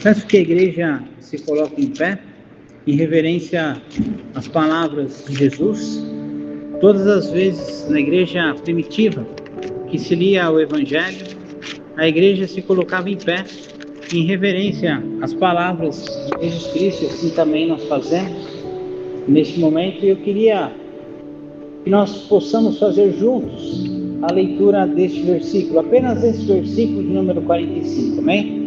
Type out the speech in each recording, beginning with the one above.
Peço que a igreja se coloque em pé, em reverência às palavras de Jesus. Todas as vezes na igreja primitiva que se lia o Evangelho, a igreja se colocava em pé, em reverência às palavras de Jesus Cristo, e assim também nós fazemos neste momento. E eu queria que nós possamos fazer juntos a leitura deste versículo, apenas esse versículo de número 45, amém?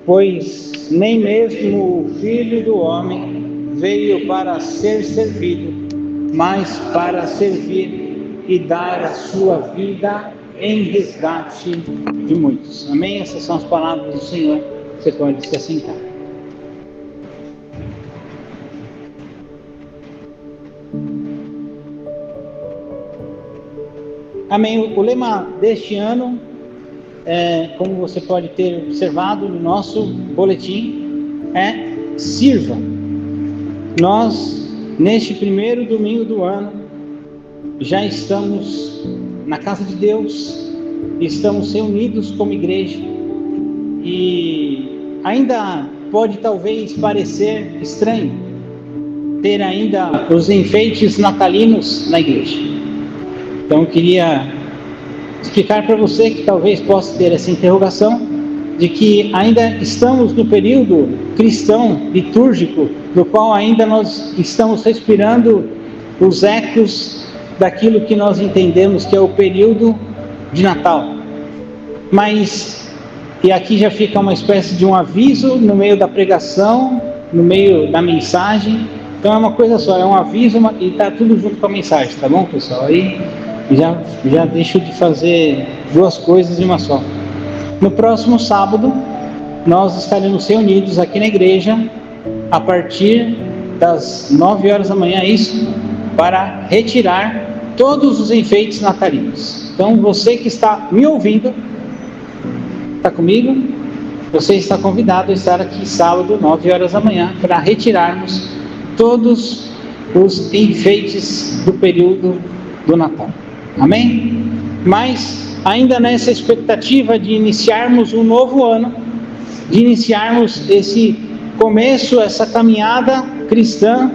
Pois nem mesmo o Filho do Homem veio para ser servido, mas para servir e dar a sua vida em resgate de muitos. Amém? Essas são as palavras do Senhor. Você pode se assentar. Amém. O lema deste ano, como você pode ter observado no nosso boletim, é sirva. Nós, neste primeiro domingo do ano, já estamos na casa de Deus, estamos reunidos como igreja, e ainda pode talvez parecer estranho ter ainda os enfeites natalinos na igreja. Então eu queria explicar para você que talvez possa ter essa interrogação de que ainda estamos no período cristão litúrgico, do qual ainda nós estamos respirando os ecos daquilo que nós entendemos que é o período de Natal. Mas, e aqui já fica uma espécie de um aviso no meio da pregação, no meio da mensagem. Então é uma coisa só, é um aviso e está tudo junto com a mensagem, tá bom, pessoal? Aí já deixo de fazer duas coisas em uma só. No próximo sábado, nós estaremos reunidos aqui na igreja a partir das 9 horas da manhã, para retirar todos os enfeites natalinos. Então você que está me ouvindo, está comigo? Você está convidado a estar aqui sábado, 9 horas da manhã, para retirarmos todos os enfeites do período do Natal. Amém? Mas ainda nessa expectativa de iniciarmos um novo ano, de iniciarmos esse começo, essa caminhada cristã,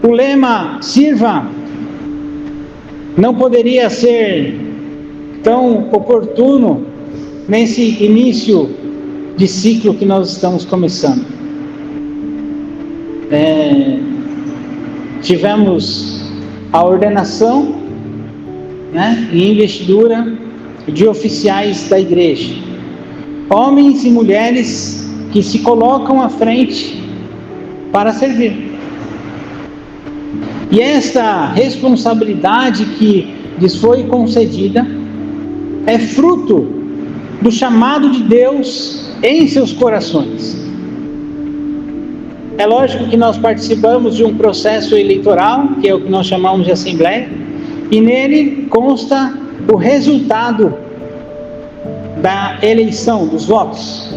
o lema sirva não poderia ser tão oportuno nesse início de ciclo que nós estamos começando. Tivemos a ordenação, e investidura de oficiais da igreja, homens e mulheres que se colocam à frente para servir. E esta responsabilidade que lhes foi concedida é fruto do chamado de Deus em seus corações. É lógico que nós participamos de um processo eleitoral, que é o que nós chamamos de assembleia, e nele consta o resultado da eleição, dos votos.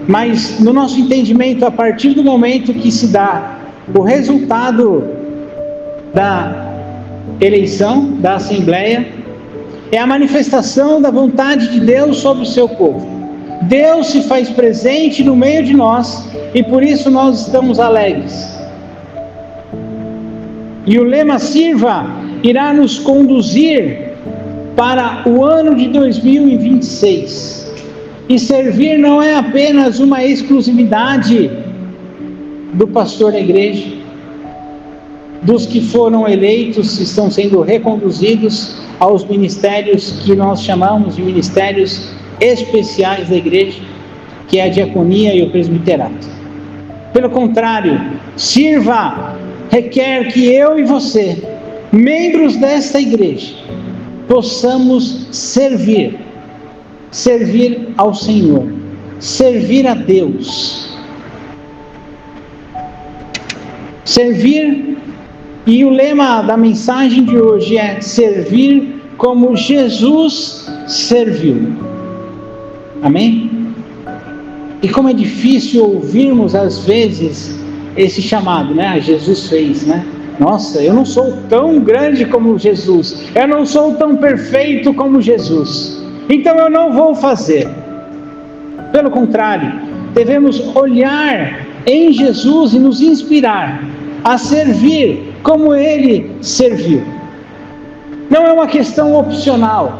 Mas no nosso entendimento, a partir do momento que se dá o resultado da eleição, da assembleia, é a manifestação da vontade de Deus sobre o seu povo. Deus se faz presente no meio de nós, e por isso nós estamos alegres. E o lema sirva irá nos conduzir para o ano de 2026. E servir não é apenas uma exclusividade do pastor da igreja, dos que foram eleitos, estão sendo reconduzidos aos ministérios que nós chamamos de ministérios especiais da igreja, que é a diaconia e o presbiterato. Pelo contrário, sirva requer que eu e você, membros desta igreja, possamos servir ao Senhor, servir a Deus, servir. E o lema da mensagem de hoje é servir como Jesus serviu. Amém? E como é difícil ouvirmos às vezes esse chamado, Jesus fez, Nossa, eu não sou tão grande como Jesus, eu não sou tão perfeito como Jesus, então eu não vou fazer. Pelo contrário, devemos olhar em Jesus e nos inspirar a servir como Ele serviu. Não é uma questão opcional.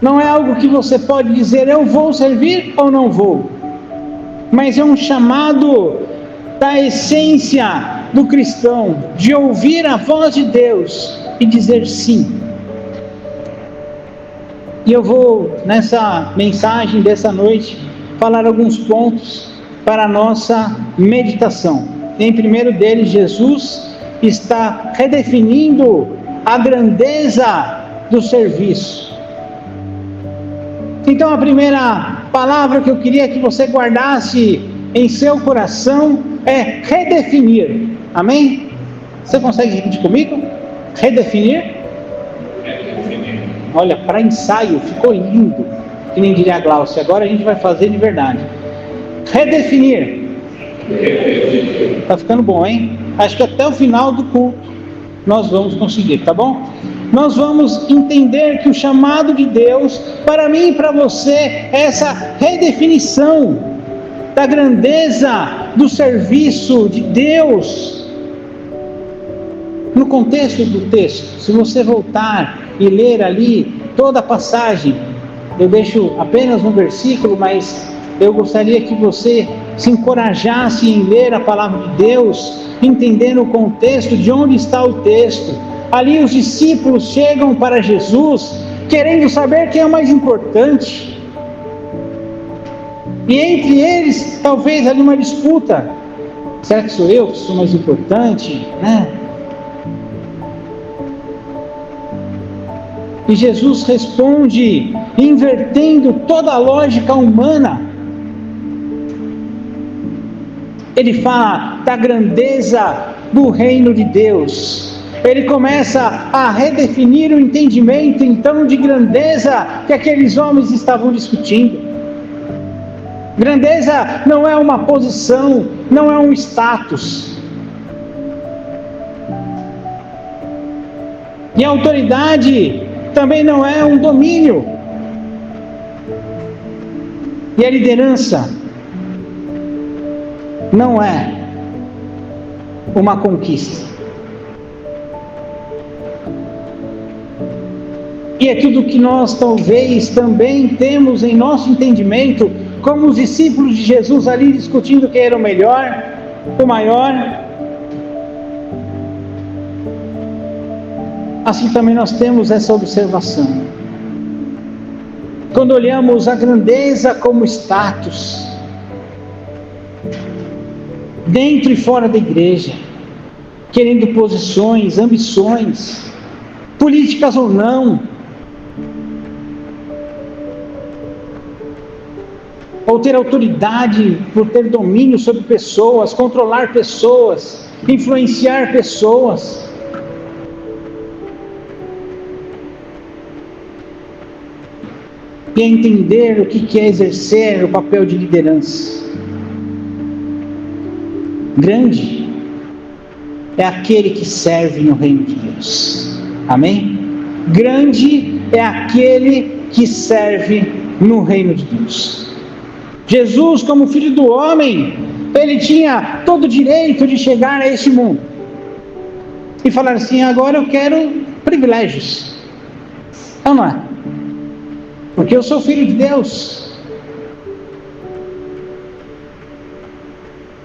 Não é algo que você pode dizer, eu vou servir ou não vou. Mas é um chamado da essência do cristão, de ouvir a voz de Deus e dizer sim. E eu vou, nessa mensagem dessa noite, falar alguns pontos para a nossa meditação. Em primeiro deles, Jesus está redefinindo a grandeza do serviço. Então a primeira palavra que eu queria que você guardasse em seu coração é redefinir. Amém? Você consegue repetir comigo? Redefinir? Olha, para ensaio ficou lindo, que nem diria a Glaucia. Agora a gente vai fazer de verdade. Redefinir. Tá ficando bom, hein? Acho que até o final do culto nós vamos conseguir, tá bom? Nós vamos entender que o chamado de Deus, para mim e para você, é essa redefinição da grandeza do serviço de Deus. No contexto do texto, se você voltar e ler ali toda a passagem, eu deixo apenas um versículo, mas eu gostaria que você se encorajasse em ler a palavra de Deus, entendendo o contexto de onde está o texto. Ali os discípulos chegam para Jesus, querendo saber quem é o mais importante. E entre eles, talvez ali uma disputa. Será que sou eu que sou mais importante? E Jesus responde, invertendo toda a lógica humana. Ele fala da grandeza do reino de Deus. Ele começa a redefinir o entendimento, então, de grandeza que aqueles homens estavam discutindo. Grandeza não é uma posição, não é um status. E a autoridade também não é um domínio. E a liderança não é uma conquista. E é tudo que nós talvez também temos em nosso entendimento, como os discípulos de Jesus ali discutindo quem era o melhor, o maior. Assim também nós temos essa observação. Quando olhamos a grandeza como status, dentro e fora da igreja, querendo posições, ambições, políticas ou não, ou ter autoridade por ter domínio sobre pessoas, controlar pessoas, influenciar pessoas. E entender o que é exercer o papel de liderança. Grande é aquele que serve no reino de Deus. Amém? Grande é aquele que serve no reino de Deus. Jesus, como filho do homem, ele tinha todo o direito de chegar a este mundo e falar assim, agora eu quero privilégios. Não é? Porque eu sou filho de Deus.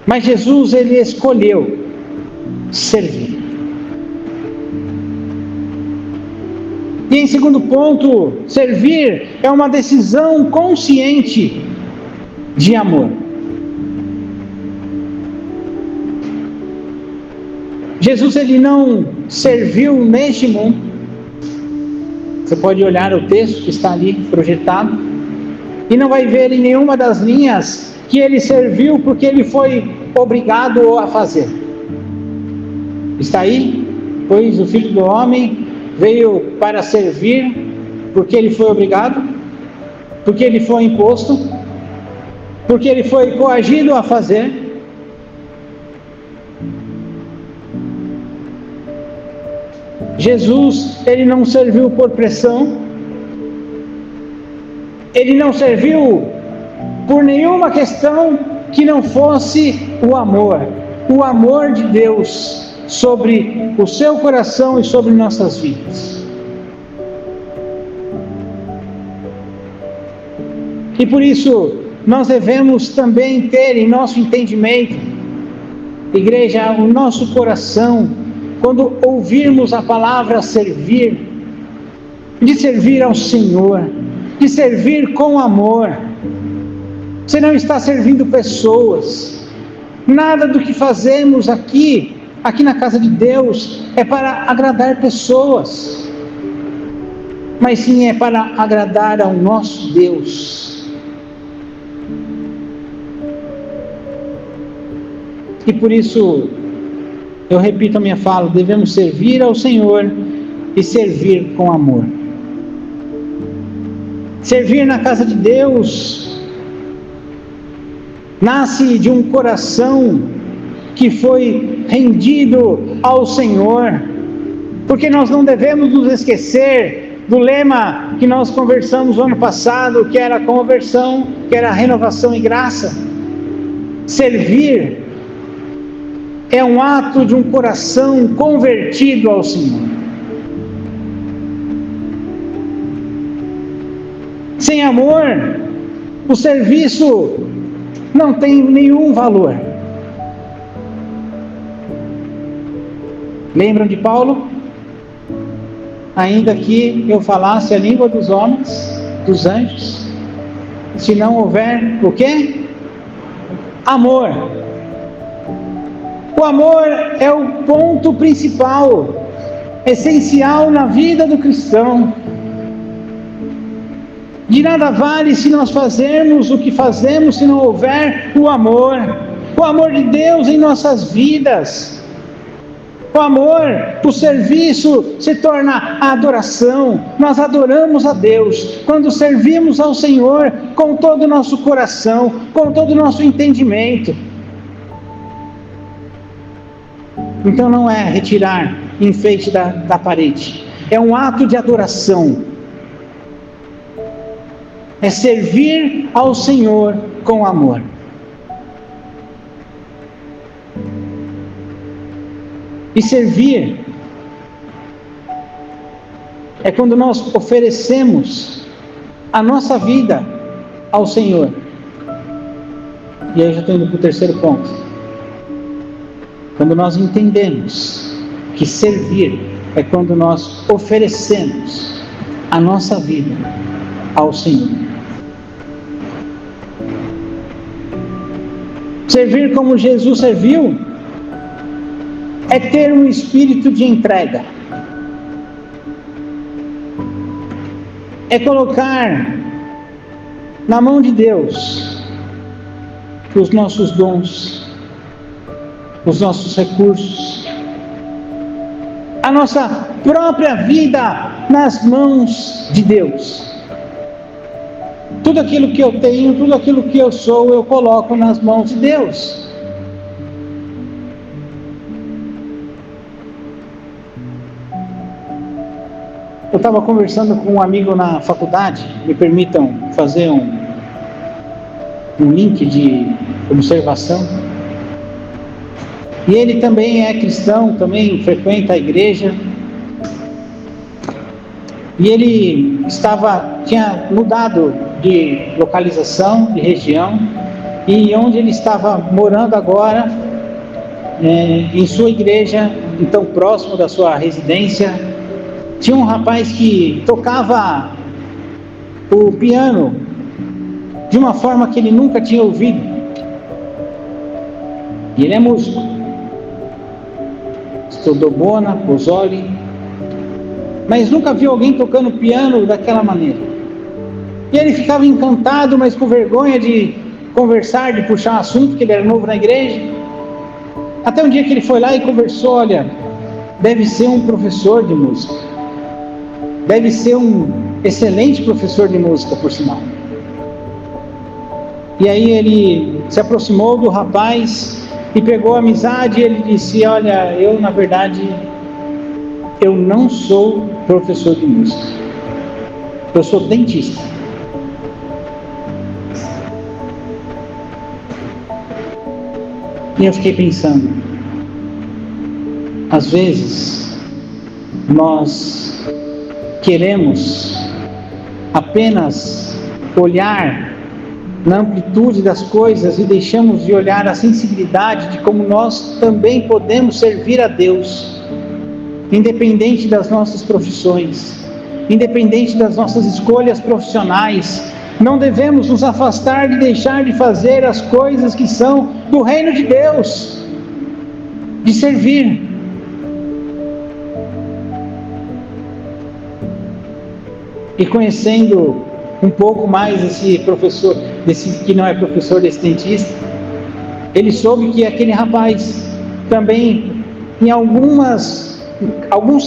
Mas Jesus, ele escolheu servir. E em segundo ponto, servir é uma decisão consciente de amor. Jesus, ele não serviu neste mundo. Você pode olhar o texto que está ali projetado e não vai ver em nenhuma das linhas que ele serviu porque ele foi obrigado a fazer. Está aí, pois o Filho do Homem veio para servir porque ele foi obrigado, porque ele foi imposto, porque ele foi coagido a fazer. Jesus, ele não serviu por pressão, ele não serviu por nenhuma questão que não fosse o amor de Deus sobre o seu coração e sobre nossas vidas. E por isso, nós devemos também ter em nosso entendimento, igreja, o nosso coração, quando ouvirmos a palavra servir, de servir ao Senhor, de servir com amor. Você não está servindo pessoas. Nada do que fazemos aqui na casa de Deus, é para agradar pessoas, mas sim é para agradar ao nosso Deus. E por isso, eu repito a minha fala, devemos servir ao Senhor e servir com amor. Servir na casa de Deus nasce de um coração que foi rendido ao Senhor, porque nós não devemos nos esquecer do lema que nós conversamos no ano passado, que era a conversão, que era a renovação e graça. Servir é um ato de um coração convertido ao Senhor. Sem amor, o serviço não tem nenhum valor. Lembram de Paulo? Ainda que eu falasse a língua dos homens, dos anjos, se não houver o quê? Amor. O amor é o ponto principal, essencial na vida do cristão. De nada vale se nós fazermos o que fazemos se não houver o amor de Deus em nossas vidas. O amor, o serviço se torna a adoração. Nós adoramos a Deus quando servimos ao Senhor com todo o nosso coração, com todo o nosso entendimento. Então não é retirar enfeite da parede, é um ato de adoração. É servir ao Senhor com amor. E servir é quando nós oferecemos a nossa vida ao Senhor. E aí eu já estou indo para o terceiro ponto. Quando nós entendemos que servir é quando nós oferecemos a nossa vida ao Senhor. Servir como Jesus serviu é ter um espírito de entrega. É colocar na mão de Deus os nossos dons, os nossos recursos, a nossa própria vida nas mãos de Deus. Tudo aquilo que eu tenho, tudo aquilo que eu sou, eu coloco nas mãos de Deus. Eu estava conversando com um amigo na faculdade, me permitam fazer um link de observação. E ele também é cristão, também frequenta a igreja. E ele tinha mudado de localização, de região, e onde ele estava morando agora, em sua igreja, então próximo da sua residência, tinha um rapaz que tocava o piano de uma forma que ele nunca tinha ouvido. E ele é músico. Estudou Bona, Pozzoli, mas nunca viu alguém tocando piano daquela maneira. E ele ficava encantado, mas com vergonha de conversar, de puxar um assunto, porque ele era novo na igreja. Até um dia que ele foi lá e conversou: olha, deve ser um professor de música. Deve ser um excelente professor de música, por sinal. E aí ele se aproximou do rapaz e pegou a amizade, e ele disse: olha, eu na verdade, eu não sou professor de música. Eu sou dentista. E eu fiquei pensando, às vezes nós queremos apenas olhar na amplitude das coisas e deixamos de olhar a sensibilidade de como nós também podemos servir a Deus, independente das nossas profissões, independente das nossas escolhas profissionais. Não devemos nos afastar de deixar de fazer as coisas que são do reino de Deus, de servir. E conhecendo um pouco mais esse professor, desse que não é professor, desse dentista, ele soube que aquele rapaz também, em alguns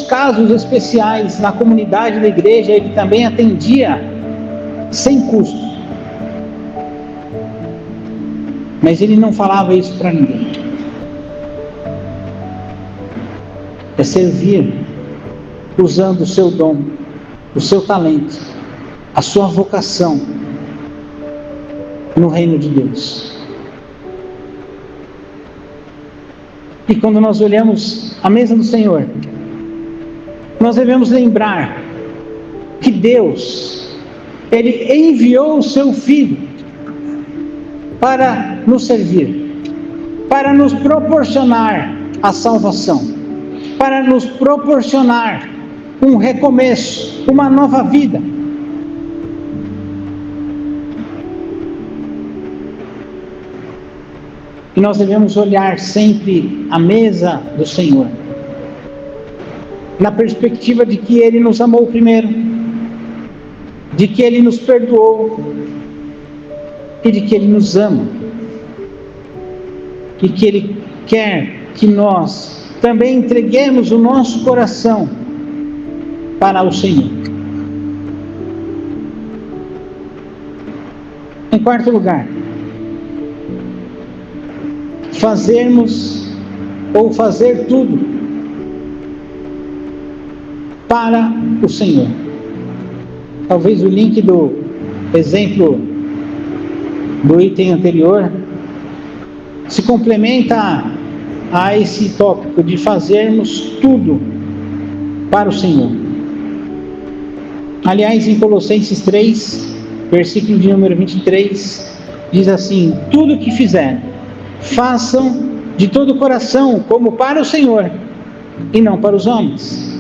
casos especiais na comunidade da igreja, ele também atendia sem custo. Mas ele não falava isso para ninguém. É servir usando o seu dom, o seu talento, a sua vocação no reino de Deus. E quando nós olhamos a mesa do Senhor, nós devemos lembrar que Deus, Ele enviou o seu Filho para nos servir, para nos proporcionar a salvação, para nos proporcionar um recomeço, uma nova vida. E nós devemos olhar sempre a mesa do Senhor, na perspectiva de que Ele nos amou primeiro, de que Ele nos perdoou e de que Ele nos ama, e que Ele quer que nós também entreguemos o nosso coração para o Senhor. Em quarto lugar, fazermos ou fazer tudo para o Senhor. Talvez o link do exemplo do item anterior se complementa a esse tópico de fazermos tudo para o Senhor. Aliás, em Colossenses 3, versículo de número 23, diz assim: tudo que fizerem, façam de todo o coração, como para o Senhor, e não para os homens.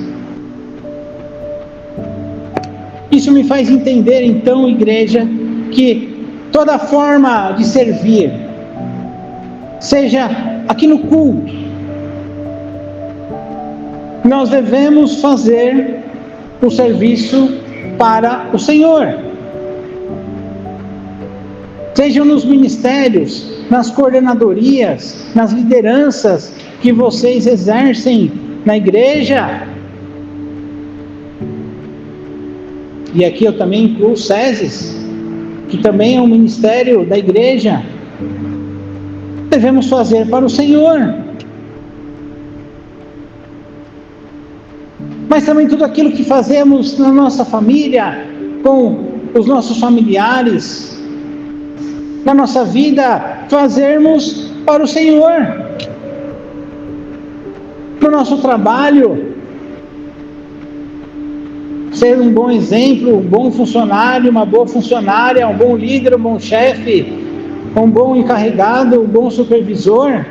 Isso me faz entender, então, igreja, que toda forma de servir, seja aqui no culto, nós devemos fazer o serviço para o Senhor. Sejam nos ministérios, nas coordenadorias, nas lideranças que vocês exercem na igreja. E aqui eu também incluo o SESIS, que também é um ministério da igreja. Devemos fazer para o Senhor. Mas também tudo aquilo que fazemos na nossa família, com os nossos familiares, na nossa vida, fazermos para o Senhor. No nosso trabalho, ser um bom exemplo, um bom funcionário, uma boa funcionária, um bom líder, um bom chefe, um bom encarregado, um bom supervisor,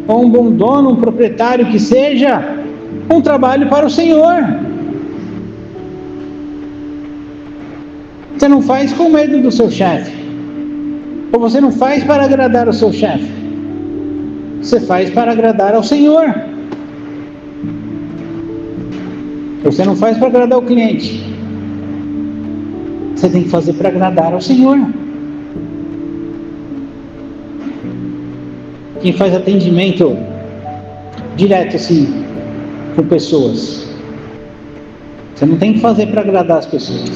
ou um bom dono, um proprietário, que seja um trabalho para o Senhor. Você não faz com medo do seu chefe, ou você não faz para agradar o seu chefe, você faz para agradar ao Senhor. Você não faz para agradar o cliente, você tem que fazer para agradar ao Senhor. Quem faz atendimento direto assim com pessoas, você não tem que fazer para agradar as pessoas,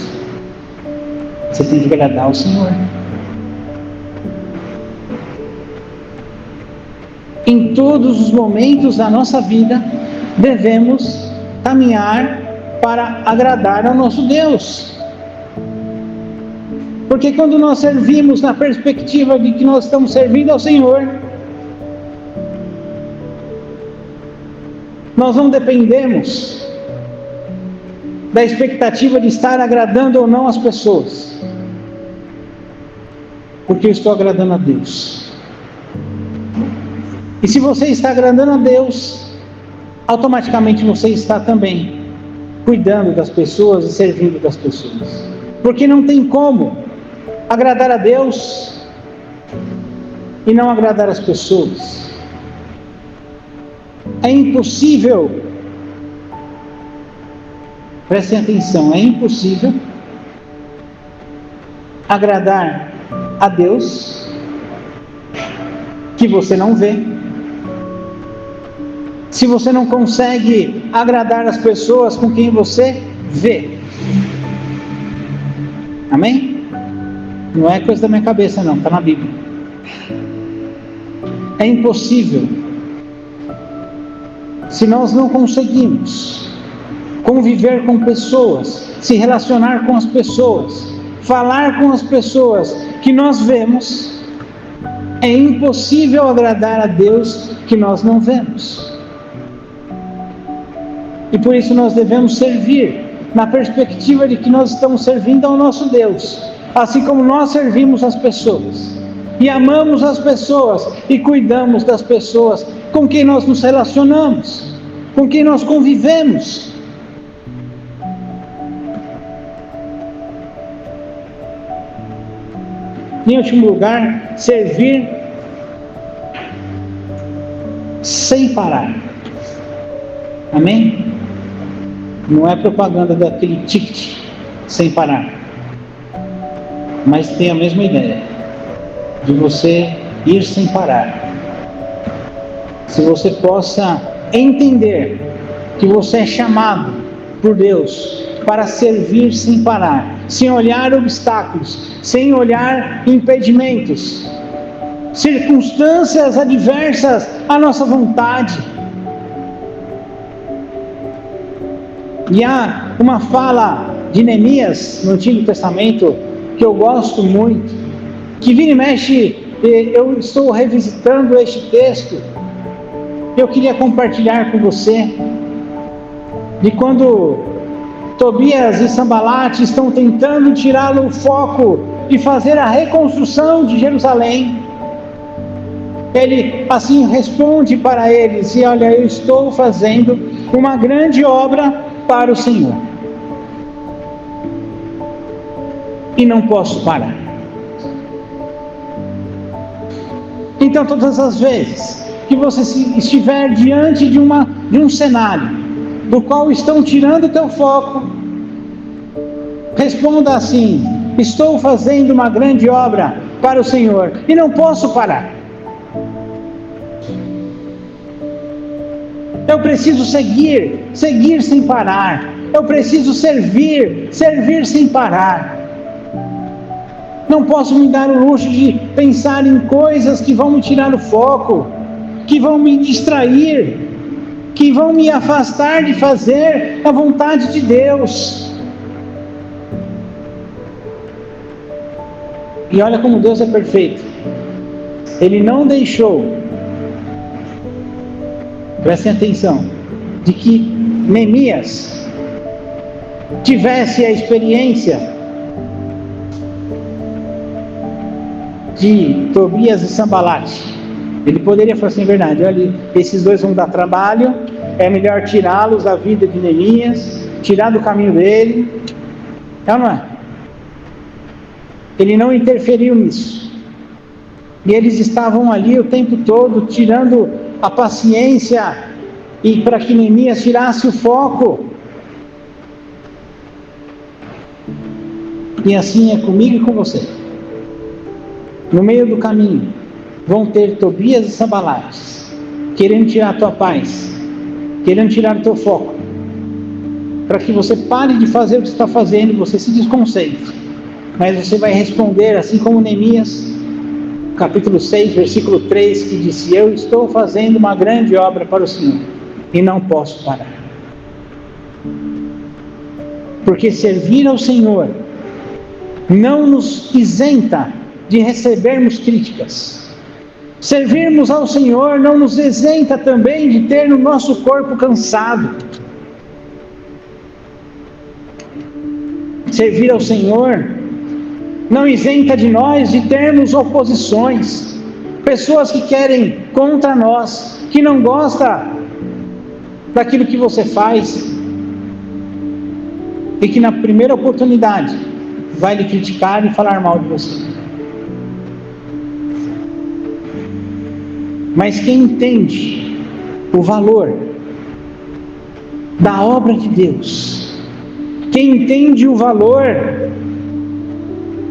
você tem que agradar ao Senhor. Em todos os momentos da nossa vida, devemos caminhar para agradar ao nosso Deus. Porque quando nós servimos na perspectiva de que nós estamos servindo ao Senhor, Nós não dependemos da expectativa de estar agradando ou não as pessoas, porque eu estou agradando a Deus. E se você está agradando a Deus, automaticamente você está também cuidando das pessoas e servindo das pessoas, porque não tem como agradar a Deus e não agradar as pessoas. É impossível, prestem atenção, é impossível agradar a Deus que você não vê. Se você não consegue agradar as pessoas com quem você vê. Amém? Não é coisa da minha cabeça não, está na Bíblia. É impossível. Se nós não conseguimos conviver com pessoas, se relacionar com as pessoas, falar com as pessoas que nós vemos, é impossível agradar a Deus que nós não vemos. E por isso nós devemos servir na perspectiva de que nós estamos servindo ao nosso Deus, assim como nós servimos as pessoas e amamos as pessoas e cuidamos das pessoas com quem nós nos relacionamos, com quem nós convivemos. Em último lugar, servir sem parar. Amém? Não é propaganda daquele ticket sem parar, mas tem a mesma ideia de você ir sem parar. Se você possa entender que você é chamado por Deus para servir sem parar, sem olhar obstáculos, sem olhar impedimentos, circunstâncias adversas à nossa vontade. E há uma fala de Neemias no Antigo Testamento que eu gosto muito, que vira e mexe, eu estou revisitando este texto, eu queria compartilhar com você, de quando Tobias e Sanbalate estão tentando tirá-lo o foco de fazer a reconstrução de Jerusalém. Ele assim responde para eles: e olha, eu estou fazendo uma grande obra para o Senhor e não posso parar. Então, todas as vezes que você estiver diante de um cenário do qual estão tirando o teu foco, responda assim: estou fazendo uma grande obra para o Senhor e não posso parar. Eu preciso seguir sem parar. Eu preciso servir sem parar. Não posso me dar o luxo de pensar em coisas que vão me tirar o foco, que vão me distrair, que vão me afastar de fazer a vontade de Deus. E olha como Deus é perfeito. Ele não deixou, prestem atenção, de que Neemias tivesse a experiência de Tobias e Sanbalate. Ele poderia falar assim: verdade, olha, esses dois vão dar trabalho, é melhor tirá-los da vida de Neemias, tirar do caminho dele. É ou não é? Ele não interferiu nisso. E eles estavam ali o tempo todo tirando a paciência e para que Neemias tirasse o foco. E assim é comigo e com você. No meio do caminho vão ter Tobias e Sanbalates querendo tirar a tua paz, querendo tirar o teu foco, para que você pare de fazer o que você está fazendo e você se desconcentre. Mas você vai responder assim como Neemias, capítulo 6, versículo 3, que disse: eu estou fazendo uma grande obra para o Senhor e não posso parar. Porque servir ao Senhor não nos isenta de recebermos críticas. Servirmos ao Senhor não nos isenta também de ter no nosso corpo cansado. Servir ao Senhor não isenta de nós de termos oposições, pessoas que querem contra nós, que não gostam daquilo que você faz e que na primeira oportunidade vai lhe criticar e falar mal de você. Mas quem entende o valor da obra de Deus, quem entende o valor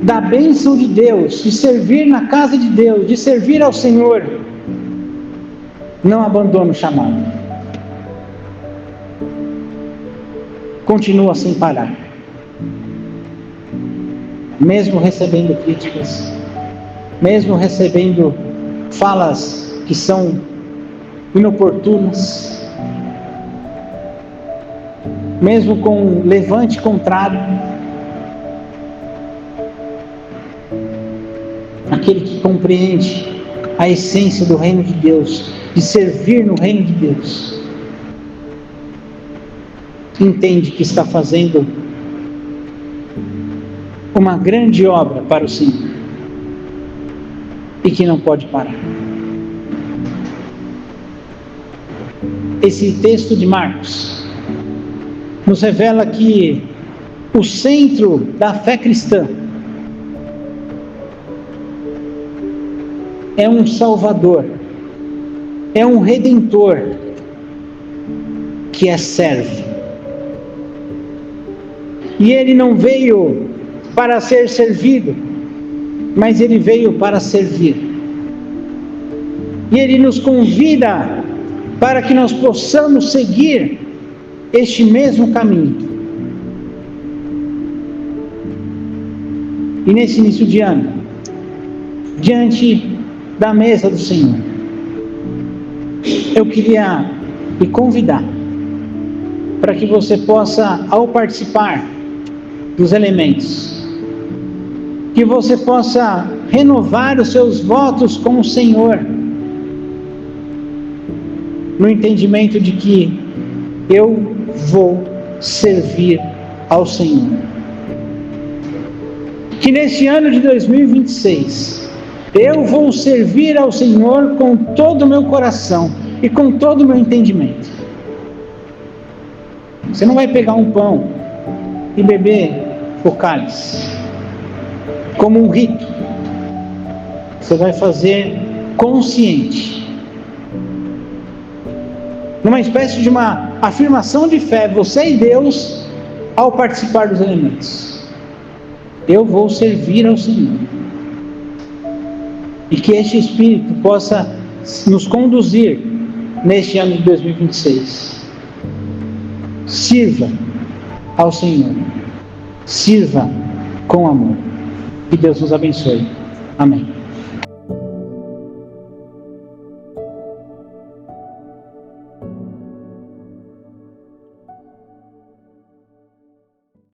da bênção de Deus, de servir na casa de Deus, de servir ao Senhor, não abandona o chamado. Continua sem parar. Mesmo recebendo críticas, mesmo recebendo falas que são inoportunas, mesmo com levante contrário, aquele que compreende a essência do reino de Deus, de servir no reino de Deus, entende que está fazendo uma grande obra para o Senhor e que não pode parar. Esse texto de Marcos nos revela que o centro da fé cristã é um Salvador, é um Redentor que serve. E ele não veio para ser servido, mas ele veio para servir. E ele nos convida para que nós possamos seguir este mesmo caminho. E nesse início de ano, diante da mesa do Senhor, eu queria lhe convidar para que você possa, ao participar dos elementos, que você possa renovar os seus votos com o Senhor, no entendimento de que eu vou servir ao Senhor. Que neste ano de 2026, eu vou servir ao Senhor com todo o meu coração e com todo o meu entendimento. Você não vai pegar um pão e beber o cálice como um rito. Você vai fazer consciente, numa espécie de uma afirmação de fé, você e Deus, ao participar dos elementos. Eu vou servir ao Senhor. E que este Espírito possa nos conduzir neste ano de 2026. Sirva ao Senhor. Sirva com amor. Que Deus nos abençoe. Amém.